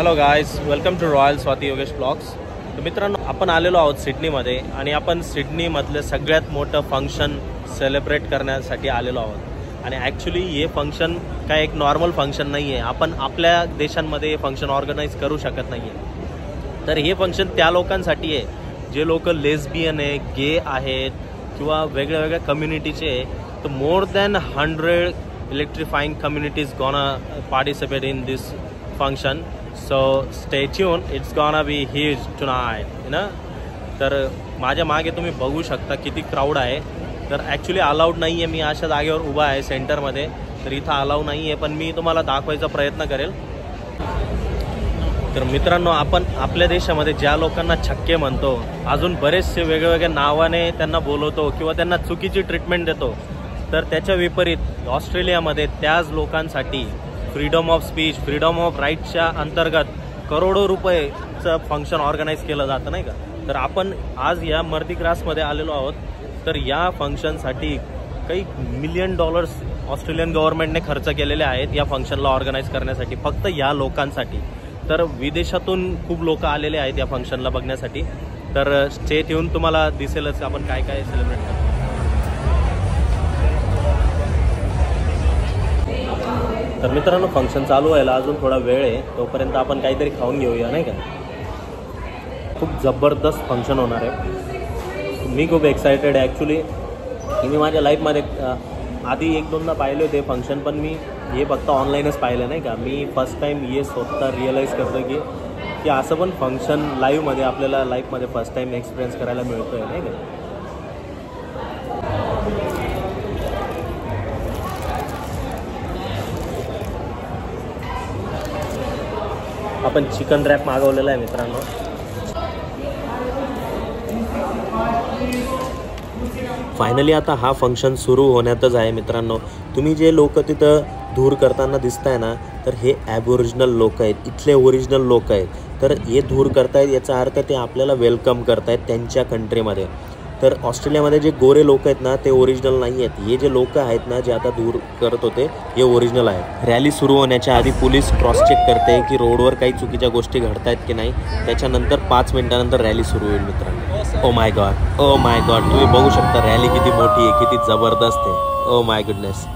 Hello guys, welcome to royal Swati Yogesh blogs. तर मित्रांनो, आपण आलेलो आहोत सिडनीमध्ये आणि आपण सिडनीमधलं सगळ्यात मोठं फंक्शन सेलिब्रेट करण्यासाठी आलेलो आहोत. आणि ॲक्च्युली हे फंक्शन काय एक नॉर्मल फंक्शन नाही आहे. आपण आपल्या देशांमध्ये हे फंक्शन ऑर्गनाईज करू शकत नाही आहे. तर हे फंक्शन त्या लोकांसाठी आहे जे लोक लेस्बियन आहे, गे आहेत किंवा वेगळ्या वेगळ्या कम्युनिटीचे आहे. तर more than 100 electrifying communities gonna participate in this function, so stay tuned, it's gonna be huge tonight, you know. तर माझ्या मागे तुम्ही बघू शकता किती क्राऊड आहे. तर ॲक्च्युली अलाउड नाही आहे, मी अशा जागेवर उभा आहे सेंटरमध्ये, तर इथं अलाउ नाही आहे, पण मी तुम्हाला दाखवायचा प्रयत्न करेल. तर मित्रांनो, आपण आपल्या देशामध्ये ज्या लोकांना छक्के म्हणतो, अजून बरेचसे वेगवेगळ्या नावाने त्यांना बोलवतो किंवा त्यांना चुकीची ट्रीटमेंट देतो. तर त्याच्या विपरीत ऑस्ट्रेलियामध्ये त्याच लोकांसाठी freedom of speech, freedom of राईट्सच्या अंतर्गत करोडो रुपयेचं फंक्शन ऑर्गनाईज केलं जातं, नाही का. तर आपण आज या मर्दी क्रासमध्ये आलेलो आहोत. तर या फंक्शनसाठी काही $1 मिलियन ऑस्ट्रेलियन गव्हर्नमेंटने खर्च केलेले आहेत या फंक्शनला ऑर्गनाईज करण्यासाठी, फक्त या लोकांसाठी. तर विदेशातून खूप लोक आलेले आहेत या फंक्शनला बघण्यासाठी. तर स्टेट येऊन तुम्हाला दिसेलच आपण काय काय सेलिब्रेट करतो. तर मित्रांनो, फंक्शन चालू व्हायला अजून थोडा वेळ आहे, तोपर्यंत आपण काहीतरी खाऊन घेऊया, नाही का. खूप जबरदस्त फंक्शन होणार आहे. मी खूप एक्सायटेड आहे ॲक्च्युली. मी माझ्या लाईफमध्ये आधी 1-2दा पाहिले होते फंक्शन, पण मी हे फक्त ऑनलाईनच पाहिलं, नाही का. मी फर्स्ट टाईम हे स्वतः रिअलाईज करतो की असं पण फंक्शन लाईव्हमध्ये आपल्याला लाईफमध्ये फर्स्ट टाईम एक्सपिरियन्स करायला मिळतो आहे, नाही का. आपण चिकन रॅप मागवलेला आहे मित्रांनो. फायनली आता हा फंक्शन सुरू होण्यातच आहे मित्रांनो. तुम्ही जे लोक तिथं धूर करताना दिसताय ना, तर हे ॲबओरिजिनल लोक आहेत, इथले ओरिजिनल लोक आहेत. तर हे धूर करतायत याचा अर्थ ते आपल्याला वेलकम करतायत त्यांच्या कंट्रीमध्ये. तर ऑस्ट्रेलियामध्ये जे गोरे लोक आहेत ना, ते ओरिजिनल नाही आहेत. हे जे लोक आहेत ना, जे आता दूर करत होते, हे ओरिजिनल आहेत. रॅली सुरू होण्याच्या आधी पोलीस क्रॉस चेक करते की रोडवर काही चुकीच्या गोष्टी घडत आहेत की नाही. त्याच्यानंतर 5 मिनिटानंतर रॅली सुरू होईल मित्रांनो. Oh my God, oh my God, तुम्ही बघू शकता रॅली किती मोठी आहे, किती जबरदस्त आहे. Oh my goodness.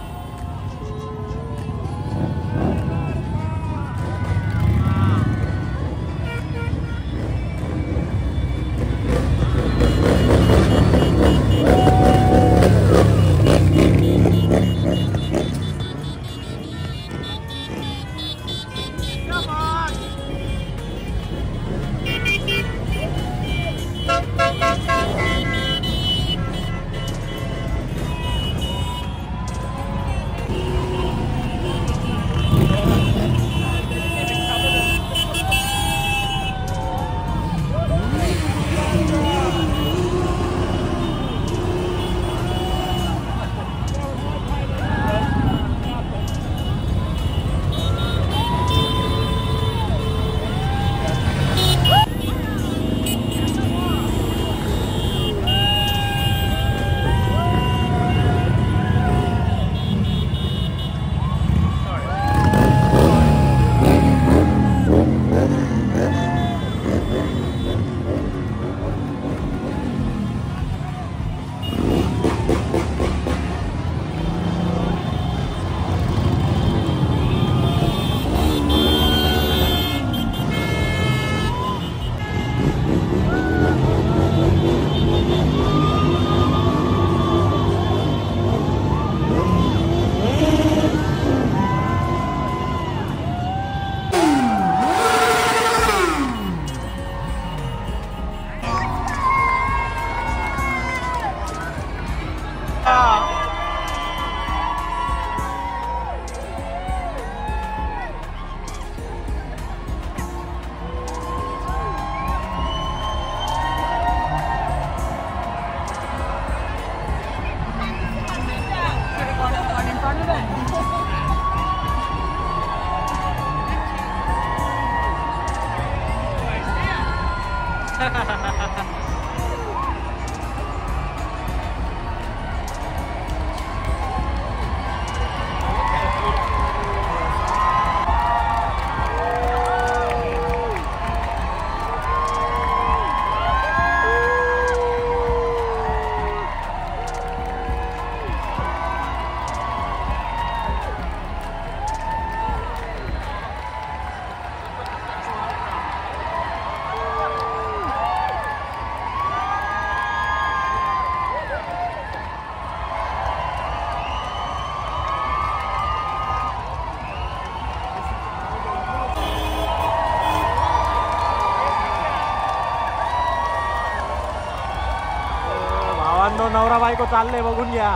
मित्रांनो नवरा बायको चालले बघून घ्या.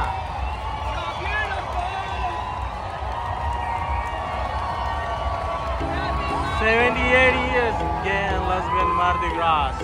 years again, let's win Mardi Gras.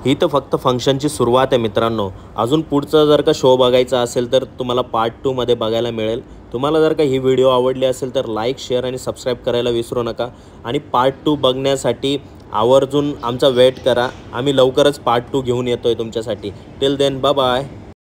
ही तर फक्त फंक्शनची सुरुवात आहे मित्रांनो. अजून पुढचा जर का शो बघायचा असेल तर तुम्हाला पार्ट 2 मध्ये बघायला मिळेल. तुम्हाला जर का ही व्हिडिओ आवडली असेल तर लाईक शेअर आणि सबस्क्राईब करायला विसरू नका. आणि पार्ट 2 बघण्यासाठी आवर्जून आमचा वेट करा. आम्ही लवकरच पार्ट 2 घेऊन येतोय तुमच्यासाठी. Till then bye bye.